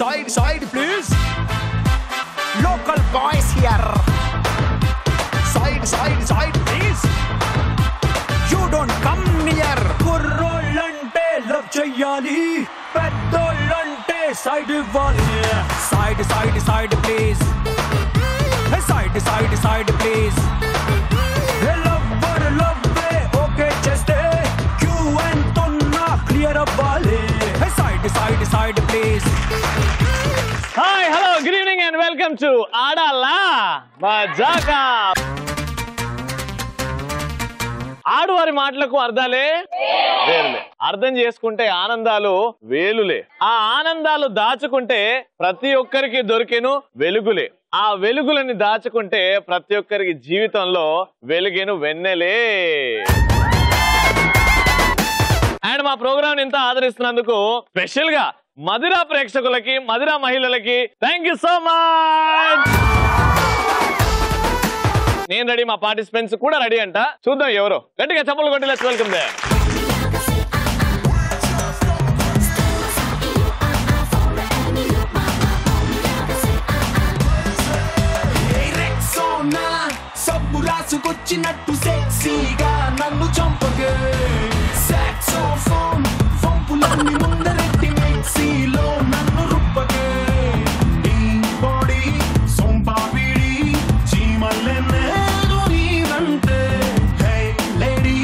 side please. Local boys here. Side please. You don't come near. Kurrollante love cheyali, peddollante side iవ్వాలి. Side please. Side please. Lover okay cheste. You and tonna clear అవ్వాలి. Side please. Hi, hello, good evening and welcome to Adala Majaka. ఆడువారి మాటలకు అర్థాలే వేరులే. అర్థం చేసుకుంటే ఆనందాలు వేలులే. ఆ ఆనందాలు దాచుకుంటే ప్రతి ఒక్కరికి దొరికెను వెలుగులే. ఆ వెలుగులని దాచుకుంటే ప్రతి ఒక్కరికి జీవితంలో వెలుగెను వెన్నెలే. అండ్ మా ప్రోగ్రామ్ ఇంత ఆదరిస్తున్నందుకు స్పెషల్ గా మధుర ప్రేక్షకులకి, మధుర మహిళలకి థ్యాంక్ యూ సో మచ్. నేను రెడీ, మా పార్టిసిపెంట్స్ కూడా రెడీ అంట. చూద్దాం ఎవరో. గట్టిగా చప్పలు కొట్టి లెట్స్ వెల్కమ్ దే. రాసుకొచ్చినట్టు సెక్సీగా నన్ను చంపగే. సాక్సోఫోన్ ఫంపులన్నీ ముందరెట్టి మిక్సీలో నన్ను రుబ్బగే. నీ బాడీ సొంపాపిడి చీమల్లెన్నే నీవంటే. హే లేడీ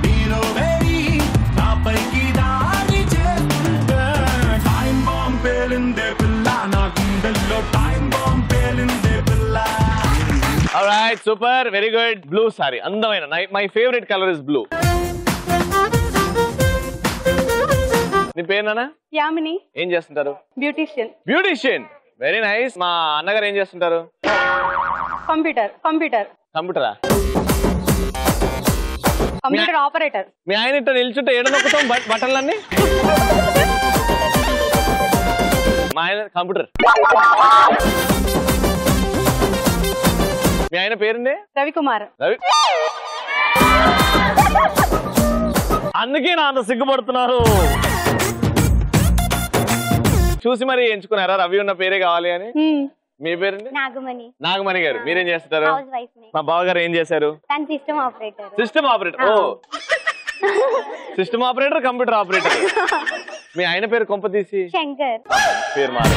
నీలో వేడి నాపైకి దాడి చేస్తుంటే. టైం బాంబ్ పేలిందే పిల్ల, నా గుండెల్లో టైం బాంబ్ పేలిందే పిల్ల. Alright, super, very good. Blue sari, అందమైన, my favourite colour is blue. నీ పేరు నాన్న? యామిని. ఏం చేస్తుంటారు? బ్యూటిషియన్. Beautician, very nice. మా అన్నగారు ఏం చేస్తుంటారు? Computer operator. మీ ఆయన ఇట్లా నిల్చుంటే ఏడ నొక్కుతాం బటన్లన్నీ? మా ఆయన కంప్యూటర్. మీ ఆయన పేరుండే? రవికుమార్. అందుకే నా అంత సిగ్గుపడుతున్నారు. చూసి మరి ఎంచుకున్నారా రవి ఉన్న పేరే కావాలి అని? మీ పేరండి? నాగమణి గారు. మీరేం చేస్తారు? మా బావగారు ఏం చేశారు? System operator. Oh, system operator, computer operator. మీ ఆయన పేరు కొంప తీసి శంకర్. పేరు మారు.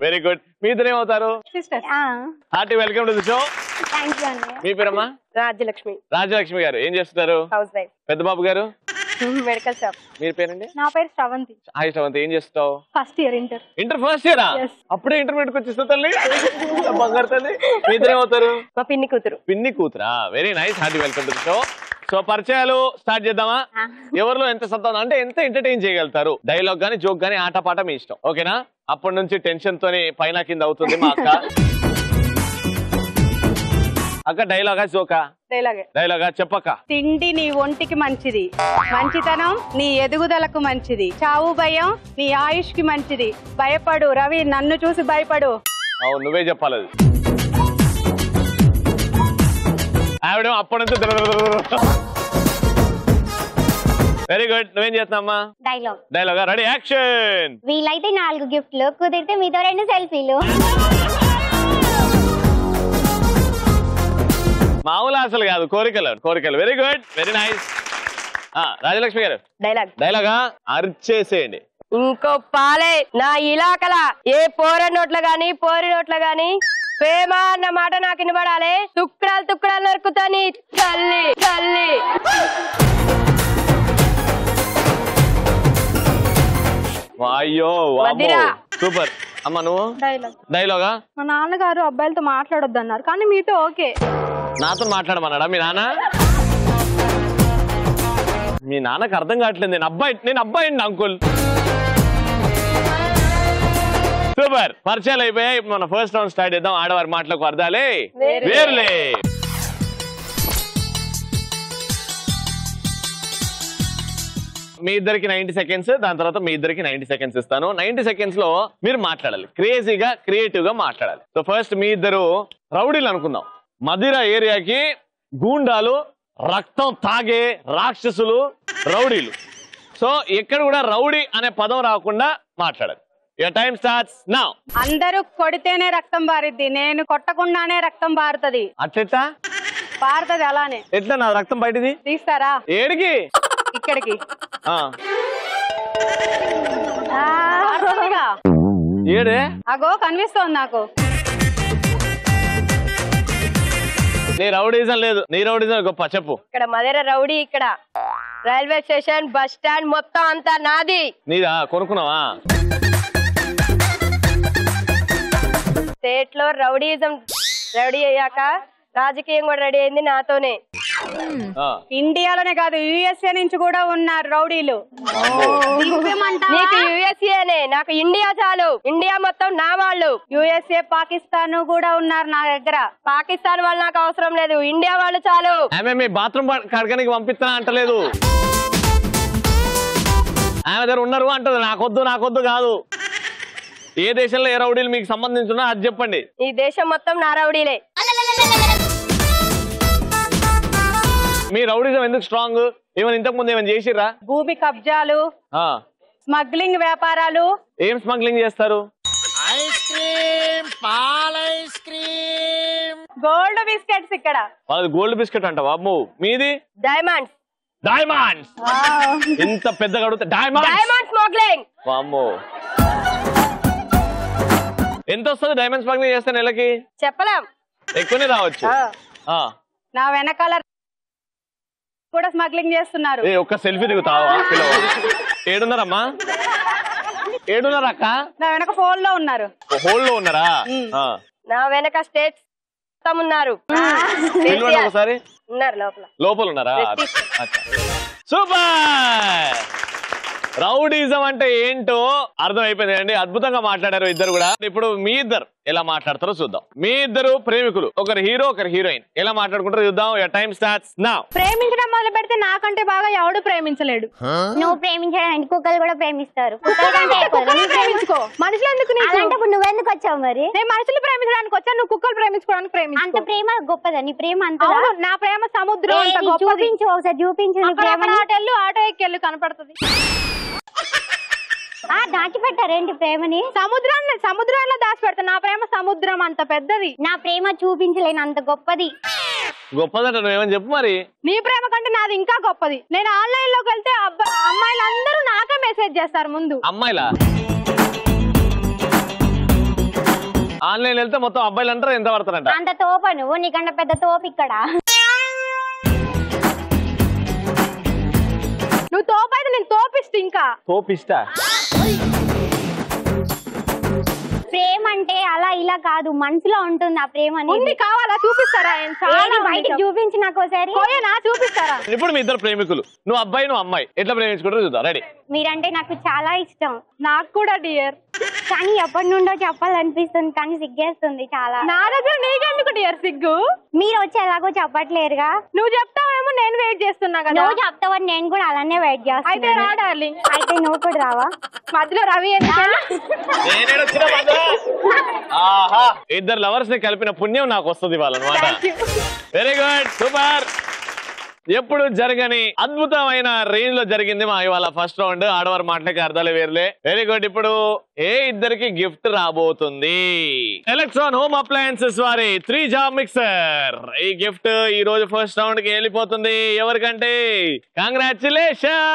Very good. మీ ఇద్దరు ఏమవుతారు? Hearty welcome to the show. మీ పేరమ్మా? రాజ్యలక్ష్మి గారు. ఏం చేస్తున్నారు? పెద్ద బాబు గారు? Medical shop. మీ పేరండి? నా పేరు శ్రవంతి. హాయ్ శ్రవంతి, ఏం చేస్తావు? ఫస్ట్ ఇయర్ ఇంటర్ ఫస్ట్ ఇయరా? అప్పుడే ఇంటర్మీడియట్ వచ్చేస్తా తల్లి, బంగారు తల్లి. మీ ఇద్దరు ఏమవుతారు? మా పిన్ని కూతురు. Very nice, hearty welcome to the show. So పరిచయాలు స్టార్ట్ చేద్దామా? ఎవరిలో ఎంత సత్తా అంటే ఎంత ఎంటర్టైన్ చేయగలుగుతారు. డైలాగ్ గానీ, జోక్ గానీ, ఆట పాట మీ ఇష్టం. ఓకేనా? అప్పటి నుంచి టెన్షన్ తోని పైన కింద అవుతుంది మా అక్క. అక్క డైలాగా జోకా? డైలాగా చెప్పక్క. తిండి నీ ఒంటికి మంచిది, మంచితనం నీ ఎదుగుదలకు మంచిది, చావు భయం నీ ఆయుష్ కి మంచిది, భయపడు రవి, నన్ను చూసి భయపడు. అవును, నువ్వే చెప్పాలి అది. ఆవిడ అప్పటి నుంచి వెరీ గుడ్. నువ్వేం చేస్తున్నామ్మా? డైలాగా. Ready, action. వీలైతే 4 గిఫ్ట్లు, కుదిరితే మీతో 2 సెల్ఫీలు. మామూలు ఆశలు కాదు, కోరికలు. Very good, very nice. Rajalakshmi గారు డైలాగా అర్చేసేయండి. ఇంకో పాలే నా ఇలాకల ఏ పోరి నోట్ల గాని ప్రేమ అన్న మాట నాకు వినబడాలి. తుక్కడాలు నరుకుతాని తల్లి. అయ్యో సూపర్. అమ్మా నువ్వు? డైలాగా. మా నాన్నగారు అబ్బాయిలతో మాట్లాడొద్దు అన్నారు, కానీ మీతో ఓకే. నాతో మాట్లాడమన్నాడా మీ నాన్న? మీ నాన్నకు అర్థం కావట్లేదు. నేను అబ్బాయి అంకుల్. సూపర్. పరిచయాలు అయిపోయాయి. మన ఫస్ట్ రౌండ్ స్టార్ట్ చేద్దాం. ఆడవారి మాటలకు అర్థాలే వేర్లే. మీ ఇద్దరికి 90 సెకండ్స్, దాని తర్వాత మీ ఇద్దరికి 90 సెకండ్స్ ఇస్తాను. 90 సెకండ్స్ లో మీరు మాట్లాడాలి, క్రేజీగా క్రియేటివ్ గా మాట్లాడాలి. సో ఫస్ట్ మీ ఇద్దరు రౌడీలు అనుకుందాం. మదిర ఏరియాకి గూండాలు, రక్తం తాగే రాక్షసులు, రౌడీలు. సో ఇక్కడ కూడా రౌడీ అనే పదం రాకుండా మాట్లాడాలి. Your time starts now. అందరూ కొడితేనే రక్తం పారిద్ది, నేను కొట్టకుండానే రక్తం పారుతుంది. అట్లెట్లా పారుతుంది? అలానే. ఎట్లా నా రక్తం బయటిది తీస్తారా? ఏడికి? ఇక్కడికి. ఏడే అగో కనిపిస్తోంది నాకు. నీ రౌడీజం లేదు, నీ రౌడీజం గొప్ప చెప్పు. ఇక్కడ మధుర రౌడీ, ఇక్కడ రైల్వే స్టేషన్, బస్ స్టాండ్ మొత్తం అంతా నాది. నీదా? కొనుక్కున్నావా? స్టేట్ లో రౌడీజం రెడీ అయ్యాక రాజకీయం కూడా రెడీ అయింది నాతోనే. ఇండియాలోనే కాదు, యుఎస్ఏ నుంచి కూడా ఉన్నారు రౌడీలు. నీకు యుఎస్ఏనే, నాకు ఇండియా చాలు. ఇండియా మొత్తం నా వాళ్ళు. యుఎస్ఏ, పాకిస్తాన్ కూడా ఉన్నారు నా దగ్గర. పాకిస్తాన్ వాళ్ళు నాకు అవసరం లేదు, ఇండియా వాళ్ళు చాలు. ఆమె బాత్రూమ్ కడగడానికి పంపిస్తా అంటలేదు, ఆమె దగ్గర ఉన్నారు అంటది. నాకొద్దు కాదు. ఏ దేశంలో ఏ రౌడీలు మీకు సంబంధించిన అది చెప్పండి. ఈ దేశం మొత్తం నా రౌడీలే. మీ రౌడీజం ఎందుకు స్ట్రాంగ్? ఏమైనా ఇంతకు ముందు ఏమైనా చేసిర్రా? భూమి కబ్జాలు, స్మగ్లింగ్ వ్యాపారాలు. ఏం స్మగ్లింగ్ చేస్తారు? ఐస్ క్రీమ్, పాల ఐస్ క్రీమ్, గోల్డ్ బిస్కెట్స్. ఇక్కడ వాళ్ళది గోల్డ్ బిస్కెట్ అంట. బాబు మీది డైమండ్స్. డైమండ్స్ ఇంత పెద్దగా అడుగుతా. Diamond smuggling. వామ్మో, ఎంత వస్తుంది డైమండ్ స్మగ్లింగ్ చేస్తే నెలకి? చెప్పలేం, ఎక్కువనే రావచ్చు. నా వెనకాల కూడా స్మగ్లింగ్ చేస్తున్నారు. ఒక్క సెల్ఫీ దిగుతావా? ఏడున్నారమ్మా? ఏడున్నారక్క? నా వెనక ఫోన్ లో ఉన్నారు. హోల్ లో ఉన్నారా? నా వెనక స్టేట్స్ ఉన్నారు. ఒకసారి ఉన్నారు లోపల ఉన్నారా? సూపర్. రౌడీజం అంటే ఏంటో అర్థం అయిపోయింది అండి. అద్భుతంగా మాట్లాడారు ఇద్దరు కూడా. ఇప్పుడు మీ ఇద్దరు ఎలా మాట్లాడతారో చూద్దాం. మీ ఇద్దరు ప్రేమికులు, ఒకరు హీరో ఒకరు హీరోయిన్, ఎలా మాట్లాడుకుంటారో చూద్దాం. your time starts now. ప్రేమించడం మొదలు పెడితే నాకంటే బాగా ఎవడు ప్రేమించలేడు. నువ్వు ప్రేమించడం కుక్కలు కూడా ప్రేమిస్తారు. ప్రేమించుకో. మనుషులు ఎందుకు? నువ్వెందుకు వచ్చావు మరి? నేను మనుషులు ప్రేమించడానికి వచ్చా, నువ్వు కుక్కలు ప్రేమించుకోవడానికి ప్రేమించు. అంత ప్రేమ గొప్పదా? నీ ప్రేమ అంత? నా ప్రేమ సముద్రం అంత గొప్పది. చూపించు ఒకసారి, చూపించు. ఆటో ఎక్కెళ్ళు కనపడుతుంది. దాచిపెట్టారేంటి ప్రేమని? సముద్రంలో దాచిపెడతా. నా ప్రేమ సముద్రం అంత పెద్దది. నా ప్రేమ చూపించలేను, అంత గొప్పది. గొప్పదంట నువ్వేమని చెప్పు మరి. నీ ప్రేమ కంటే నాది ఇంకా గొప్పది. నేను ఆన్లైన్ లోకి వెళ్తే అమ్మాయిలందరూ నాకే మెసేజ్ చేస్తారు ముందు. అమ్మాయిలా? ఆన్లైన్ వెళ్తే మొత్తం అబ్బాయిలు అంటారు. ఎంత పడతారంట? అంత తోప నువ్వు, నీకంటే పెద్ద తోపు ఇక్కడ. నువ్వు తోపైతే నేను తోపిస్తా. ఇంకా తోపిస్తా. ప్రేమ అంటే అలా ఇలా కాదు, మనసులో ఉంటుంది ఆ ప్రేమ అనేది. కావాలా? చూపిస్తారా? బయటకి చూపించి నాకు ఒకసారి. చూపిస్తారా? ఇప్పుడు మీ ఇద్దరు ప్రేమికులు, నువ్వు అబ్బాయి నువ్వు అమ్మాయి, ఎట్లా ప్రేమించుకుంటారో చూద్దాం. రెడీ? మీరంటే నాకు చాలా ఇష్టం. నాకు కూడా డియర్. కానీ ఎప్పటి నుండో చెప్పాలనిపిస్తుంది, కానీ సిగ్గేస్తుంది చాలా. నా దగ్గర నీకెందుకు డియర్ సిగ్గు? మీరు వచ్చి ఎలాగో చెప్పట్లేరుగా. నువ్వు చెప్తావేమో నేను వెయిట్ చేస్తున్నా కదా. నువ్వు చెప్తావని నేను కూడా అలానే వెయిట్ చేస్తాను. అయితే రా డార్లింగ్. అయితే నువ్వు కూడా రావా? మధ్యలో రవి ఇద్దరు లవర్స్ ని కలిపిన పుణ్యం నాకు వస్తుంది వాళ్ళనమాట. Very good, super. ఎప్పుడు జరగని అద్భుతమైన రేంజ్ లో జరిగింది మా ఇవాళ ఫస్ట్ రౌండ్. ఆడవారు మాటలకి అర్థాలు వేర్లే. Very good. ఇప్పుడు ఇద్దరికి గిఫ్ట్ రాబోతుంది. ఎలక్ట్రాన్ హోమ్ అప్లయన్సెస్ వారి 3 జాబ్ మిక్సర్. ఈ గిఫ్ట్ ఈ రోజు ఫస్ట్ రౌండ్ కి వెళ్ళిపోతుంది. ఎవరికంటే కంగ్రాచులేషన్.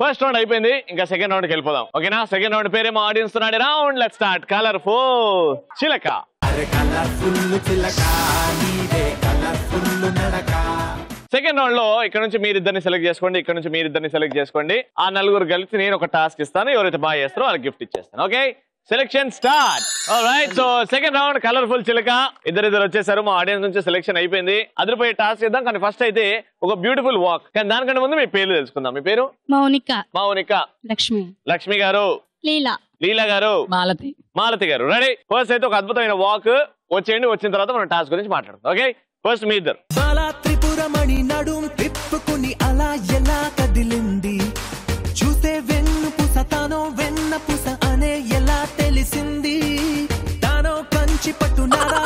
ఫస్ట్ రౌండ్ అయిపోయింది, ఇంకా సెకండ్ రౌండ్ కి వెళ్ళిపోదాం. ఓకేనా? సెకండ్ రౌండ్ పేరేమో ఆడియన్స్ తో రౌండ్. Let's start. కలర్ఫుల్ చిలక. సెకండ్ రౌండ్ లో ఇక్కడ నుంచి మీరిద్దరిని సెలెక్ట్ చేసుకోండి, ఇక్కడ నుంచి మీరిద్దరిని సెలెక్ట్ చేసుకోండి. ఆ నలుగురు కలిసి నేను ఒక టాస్క్ ఇస్తాను. ఎవరైతే బాగా చేస్తారో వాళ్ళకి గిఫ్ట్ ఇచ్చేస్తాను. Okay, selection start. Alright, so second round colourful చిలక. ఇద్దరు వచ్చేసారు. మా ఆడియన్స్ నుంచి సెలెక్షన్ అయిపోయింది. అదిరిపోయి టాస్క్ చేద్దాం. కానీ ఫస్ట్ అయితే ఒక బ్యూటిఫుల్ వాక్. కానీ దానికంటే ముందు మీ పేర్లు తెలుసుకుందాం. మీ పేరు? మౌనిక. లక్ష్మి గారు. లీలా గారు. మాలతి గారు. రెడీ? ఫస్ట్ అయితే ఒక అద్భుతమైన వాక్ వచ్చేయండి. వచ్చిన తర్వాత మనం టాస్క్ గురించి మాట్లాడుతాం. ఓకే, ఫస్ట్ మీ ఇద్దరు. త్రిపురమణి నడుం తిప్పుకుని అలా ఎలా కదిలింది, చూసే వెన్ను పుస తానో వెన్న పుస అనే ఎలా తెలిసింది, తానో కంచి పట్టు నారా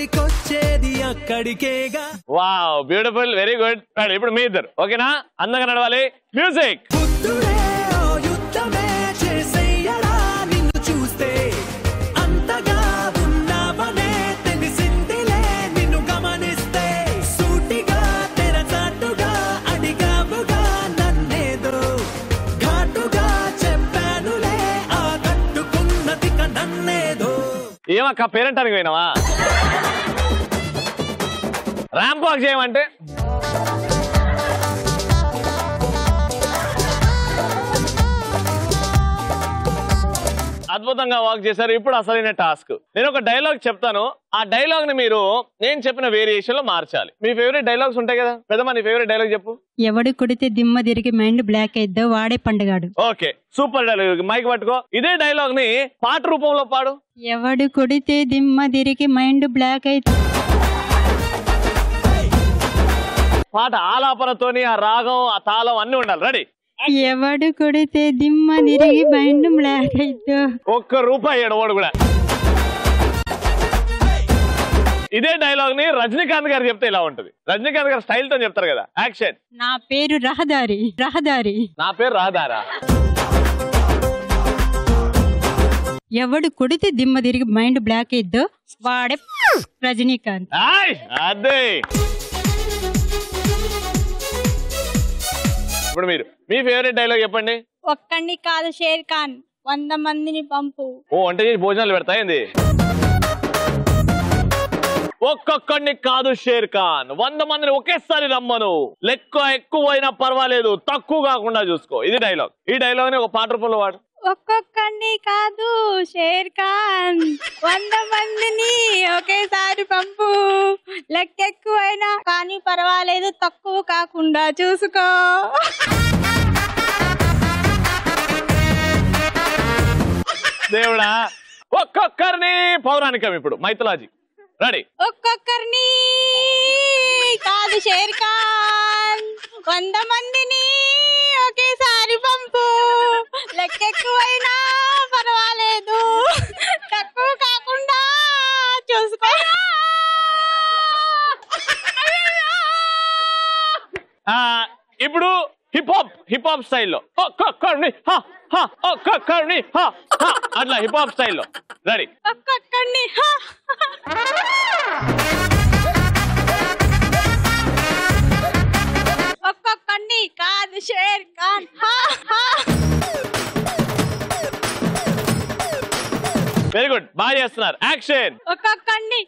చివరికొచ్చేది అక్కడికేగా. Wow beautiful very good. ఇప్పుడు మీ ఇద్దరు ఓకేనా? అందంగా నడవాలి. మ్యూజిక్. బుద్ధుడే ఓ యుద్ధమే చేసేయడా నిన్ను చూస్తే అంతగా ఉన్నావనే తెలిసిందిలే నిన్ను గమనిస్తే. సూటిగా తెరచాటుగా అడిగావుగా నన్నేదో ఘాటుగా చెప్పానులే ఆ కట్టుకున్నదిక నన్నేదో. ఏమక్క పేరెంటానికి పోయినావా? ర్యాంప్ వాక్ చేయమంటే అద్భుతంగా వాక్ చేశారు. ఇప్పుడు అసలైన టాస్క్. నేను ఒక డైలాగ్ చెప్తాను. ఆ డైలాగ్ ని మీరు నేను చెప్పిన వేరియేషన్ లో మార్చాలి. మీ ఫేవరెట్ డైలాగ్స్ ఉంటాయి కదా పెద్దమ్మ, నీ ఫేవరెట్ డైలాగ్ చెప్పు. ఎవడు కొడితే దిమ్మ తిరిగి మైండ్ బ్లాక్ అయిద్దో వాడే పండుగాడు. Okay super dialogue. మైక్ పట్టుకో. ఇదే డైలాగ్ ని పాట రూపంలో పాడు. ఎవడు కొడితే దిమ్మ తిరిగి మైండ్ బ్లాక్ అయితే. పాట ఆలాపనతోని ఆ రాగం ఆ తాళం అన్ని ఉండాలి. రెడీ? ఎవడు కొడితే దిమ్మ తిరిగి మైండ్ బ్లాక్ అయిద్దో. ₹1 ఎడవాడు కూడా. ఇదే డైలాగ్ ని రజనీకాంత్ గారు చెప్తే ఇలా ఉంటది. రజనీకాంత్ గారు స్టైల్ తో చెప్తారు కదా. యాక్షన్. నా పేరు రహదారి రహదారి. నా పేరు రహదారా. ఎవడు కొడితే దిమ్మ తిరిగి మైండ్ బ్లాక్ అయిద్దో వాడే రజనీకాంత్. అదే. ఇప్పుడు మీరు మీ ఫేవరెట్ డైలాగ్ చెప్పండి. ఒక్కడిని కాదు షేర్ ఖాన్ 100 మందిని పంపు. ఓ వంట చేసి భోజనాలు పెడతాయింది. ఒక్కొక్కడిని కాదు షేర్ ఖాన్ 100 మందిని ఒకేసారి రమ్మను. లెక్క ఎక్కువైనా పర్వాలేదు తక్కువ కాకుండా చూసుకో. ఇది డైలాగ్. ఈ డైలాగ్ ని ఒక పాట రూపంలో వాడు. ఒక్కొక్కడిని కాదు షేర్ ఖాన్ 100 మందిని ఒకేసారి పంపు. లెక్క ఎక్కువైనా కానీ పర్వాలేదు తక్కువ కాకుండా చూసుకో. దేవుడా. ఒక్కొక్కరిని పౌరాణికం. ఇప్పుడు మైథలాజీ. రెడీ? ఒక్కొక్కరిని కాదు షేర్ ఖాన్ 100 మందిని ఒకేసారి పంపు. లెక్క ఎక్కువైనా పర్వాలేదు తక్కువ కాకుండా చూసుకో. ఇప్పుడు హిప్ హాప్ స్టైల్లో ఒక్కొక్కరిని ఒక్కొక్కరిని అట్లా హిప్ హాప్ స్టైల్లో. రెడీ? ఒక్కొక్కరిని ఒక్కొక్కరిని కాదు షేర్ ఖాన్. Very good. బాగా చేస్తున్నారు. యాక్షన్. ఒక్కొక్కరిని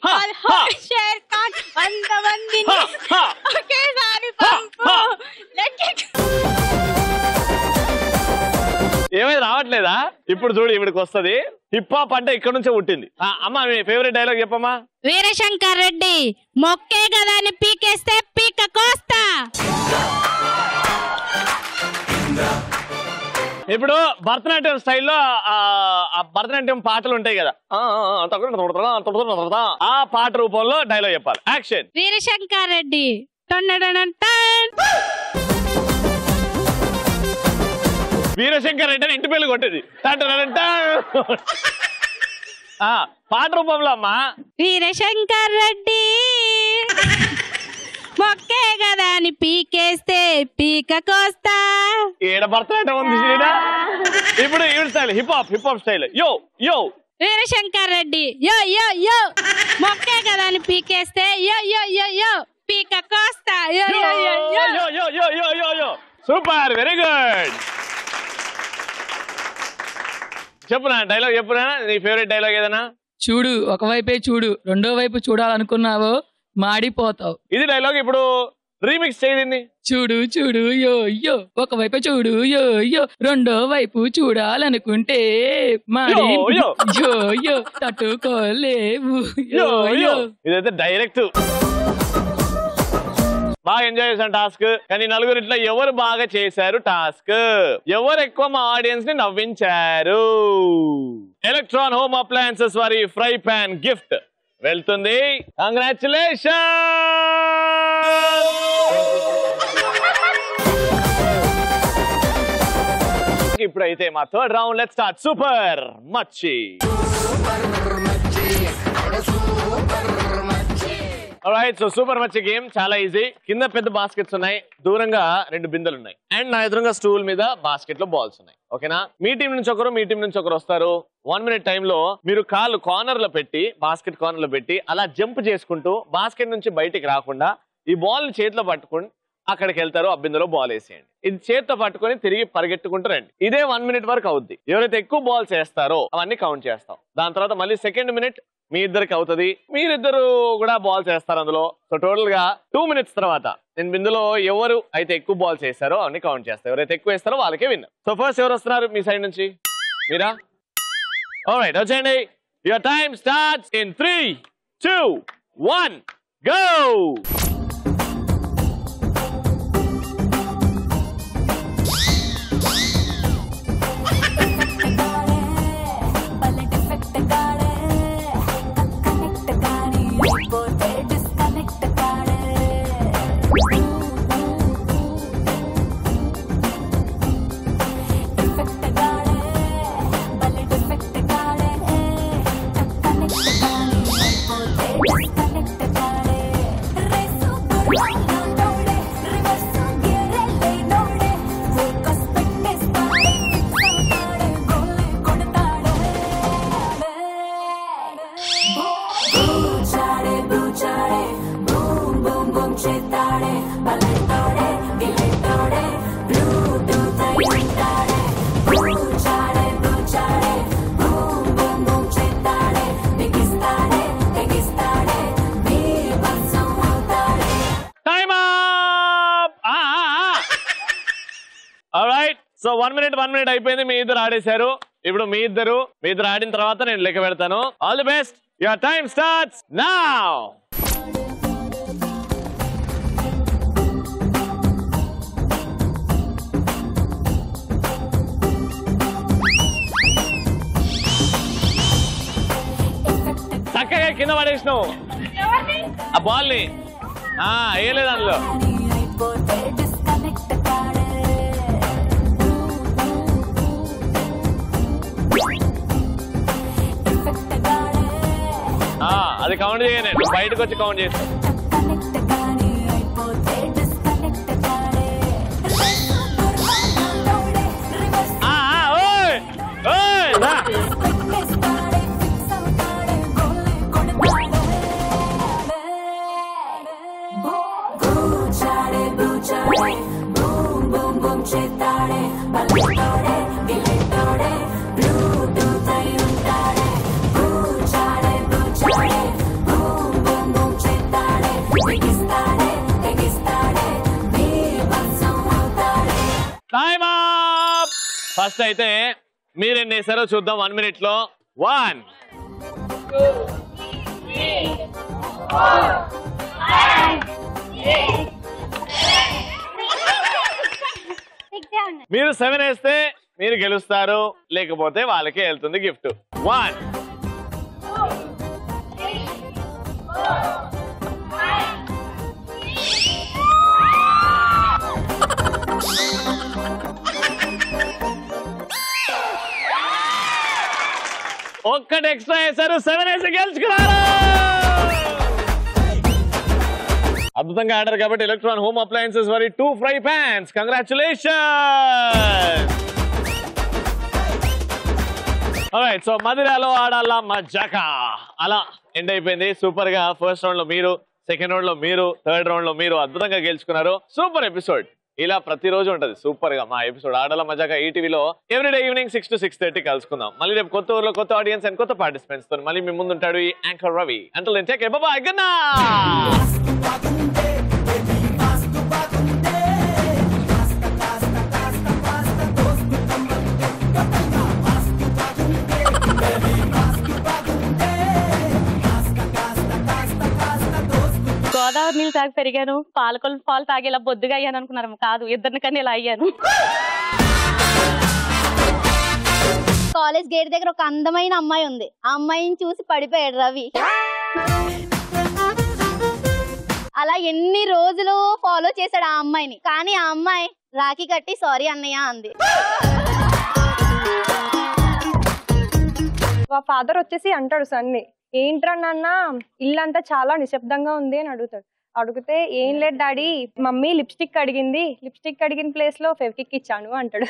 షేర్ ఖాన్ 100 మందిని ఒకేసారి పంపు. ఏమైనా రావట్లేదా? ఇప్పుడు చూడు ఇవిడికి వస్తుంది. హిప్ హాప్ అంటే ఇక్కడ నుంచే పుట్టింది. అమ్మా మీ ఫేవరెట్ డైలాగ్ చెప్పమ్మా. వీరశంకర్ రెడ్డి మొక్కే కదా అని పీకేస్తే పీక కోస్తా. ఇప్పుడు భరతనాట్యం స్టైల్లో భరతనాట్యం పాటలు ఉంటాయి కదా, ఆ పాట రూపంలో డైలాగ్ చెప్పాలి. యాక్షన్. వీరశంకర్ రెడ్డి వీరశంకర్ రెడ్డి అని ఇంటి పేర్లు కొట్టేది. పాట రూపంలో అమ్మా. వీరశంకర్ రెడ్డి మొక్కే కదా అని పీకేస్తే పీక కోస్తా. ఏడ భరతనాట్యం ఉంది శ్రీడా. ఇప్పుడు స్టైల్ హిప్ హాప్ స్టైల్. యో యో వీరశంకర్ రెడ్డి యో యో యో మొక్కే కదా అని పీకేస్తే యో యో యో యో పీక కోస్తా. యో yo yo yo yo yo yo yo yo. Super. Very good. చెప్పునా డైలాగ్ చెప్పునా. నీ ఫేవరెట్ డైలాగ్ ఏదైనా? చూడు ఒకవైపే చూడు, రెండో వైపు చూడాలనుకున్నావో మాడిపోతావు. ఇది డైలాగ్. ఇప్పుడు రీమిక్స్ చేయండి. చూడు చూడు యో యో ఒకవైపు చూడు యో యో, రెండో వైపు చూడాలనుకుంటే మాడి యో యో తట్టుకోలేవు యో యో. ఇదైతే డైరెక్ట్. బాగా ఎంజాయ్ చేశాను టాస్క్. కానీ నలుగురు ఇట్లా ఎవరు బాగా చేశారు టాస్క్? ఎవరు ఎక్కువ మా ఆడియన్స్ ని నవ్వించారు? ఎలక్ట్రాన్ హోమ్ అప్లయన్సెస్ వారి ఫ్రై పాన్ గిఫ్ట్ వెళ్తుంది. కంగ్రాచులేషన్. ఇప్పుడైతే మా third round. Let's start. Super మచ్చి. ఆల్రైట్ సో సూపర్ మంచి గేమ్ చాలా ఈజీ కింద పెద్ద బాస్కెట్స్ ఉన్నాయి దూరంగా 2 బిందెలు ఉన్నాయి అండ్ నా ఎదురుగా స్టూల్ మీద బాస్కెట్ లో బాల్స్ ఉన్నాయి ఓకేనా మీ టీం నుంచి ఒకరు మీ టీం నుంచి ఒకరు వస్తారు 1 minute టైంలో మీరు కాళ్ళు కార్నర్ లో పెట్టి బాస్కెట్ కార్నర్ లో పెట్టి అలా జంప్ చేసుకుంటూ బాస్కెట్ నుంచి బయటికి రాకుండా ఈ బాల్ చేతిలో పట్టుకుని అక్కడికి వెళ్తారు ఆ బిందెలో బాల్ వేసేయండి ఇది చేతితో పట్టుకొని తిరిగి పరిగెట్టుకుంటూ రండి ఇదే 1 minute వరకు అవుద్ది ఎవరైతే ఎక్కువ బాల్స్ వేస్తారో అవన్నీ కౌంట్ చేస్తాం దాని తర్వాత మళ్ళీ సెకండ్ మినిట్ మీ ఇద్దరికి అవుతుంది మీరిద్దరు కూడా బాల్స్ వేస్తారు అందులో సో టోటల్ గా 2 minutes తర్వాత నేను బిందులో ఎవరు అయితే ఎక్కువ బాల్స్ వేస్తారో అవన్నీ కౌంట్ చేస్తారు ఎవరైతే ఎక్కువ వేస్తారో వాళ్ళకే విన్ సో ఫస్ట్ ఎవరు వస్తున్నారు మీ సైడ్ నుంచి మీరా ఆల్రైట్ వచ్చేయండి your time starts in 3 2 1 go so 1 minute అయిపోయింది మీ ఇద్దరు ఆడేశారు ఇప్పుడు మీ ఇద్దరు ఆడిన తర్వాత నేను లెక్క పెడతాను all the best your time starts now చక్కగా కింద పడేసినావు ఆ బాల్ ని వేయలేదు అందులో అది కౌంట్ చేయనే బయటకు వచ్చి కౌంట్ చేస్తా ఫస్ట్ అయితే మీరెన్ని వేసారో చూద్దాం 1 minute లో 1 2 3 4 మీరు 7 వేస్తే మీరు గెలుస్తారు లేకపోతే వాళ్ళకే వెళ్తుంది గిఫ్ట్ 1 ఒక్కటి ఎక్స్ట్రా వేశారు 7 వేసి గెలుచుకున్నారు అద్భుతంగా ఆడారు కాబట్టి ఎలక్ట్రాన్ హోమ్ అప్లయన్సెస్ వారి 2 fry pans congratulation alright so మదిరాలో ఆడాల మజాకా అలా ఎండ్ అయిపోయింది సూపర్ గా ఫస్ట్ రౌండ్ లో మీరు సెకండ్ రౌండ్ లో మీరు థర్డ్ రౌండ్ లో మీరు అద్భుతంగా గెలుచుకున్నారు సూపర్ ఎపిసోడ్ ఇలా ప్రతిరోజు ఉంటది సూపర్ గా మా ఎపిసోడ్ ఆడాల మజాగా ఈటీవీలో ఎవ్రీడే ఈవినింగ్ 6 to 6:30 కలుసుకుందాం మళ్ళీ రేపు కొత్త ఊర్లో కొత్త ఆడియన్స్ అండ్ కొత్త పార్టిసిపెంట్స్ తో మళ్ళీ మీ ముందు ఉంటాడు ఈ anchor Ravi until then take care bye bye good night Godavari నీళ్ళు తాగి పెరిగాను పాలు తాగి ఇలా బొద్దుగా అయ్యాను అనుకున్నారు కాదు ఇద్దరిని కన్నా ఇలా అయ్యాను కాలేజ్ గేట్ దగ్గర ఒక అందమైన అమ్మాయి ఉంది ఆ అమ్మాయిని చూసి పడిపోయాడు రవి అలా ఎన్ని రోజులు ఫాలో చేశాడు ఆ అమ్మాయిని కానీ ఆ అమ్మాయి రాఖీ కట్టి సారీ అన్నయ్య అంది మా ఫాదర్ వచ్చేసి అంటాడు సన్ని ఏంట్రా నాన్న ఇల్లంతా చాలా నిశ్శబ్దంగా ఉంది అని అడుగుతాడు. అడిగితే ఏం లేదు డాడీ, మమ్మీ లిప్స్టిక్ అడిగింది, లిప్స్టిక్ అడిగిన ప్లేస్ లో ఫెవికిక్ ఇచ్చాను అంటాడు.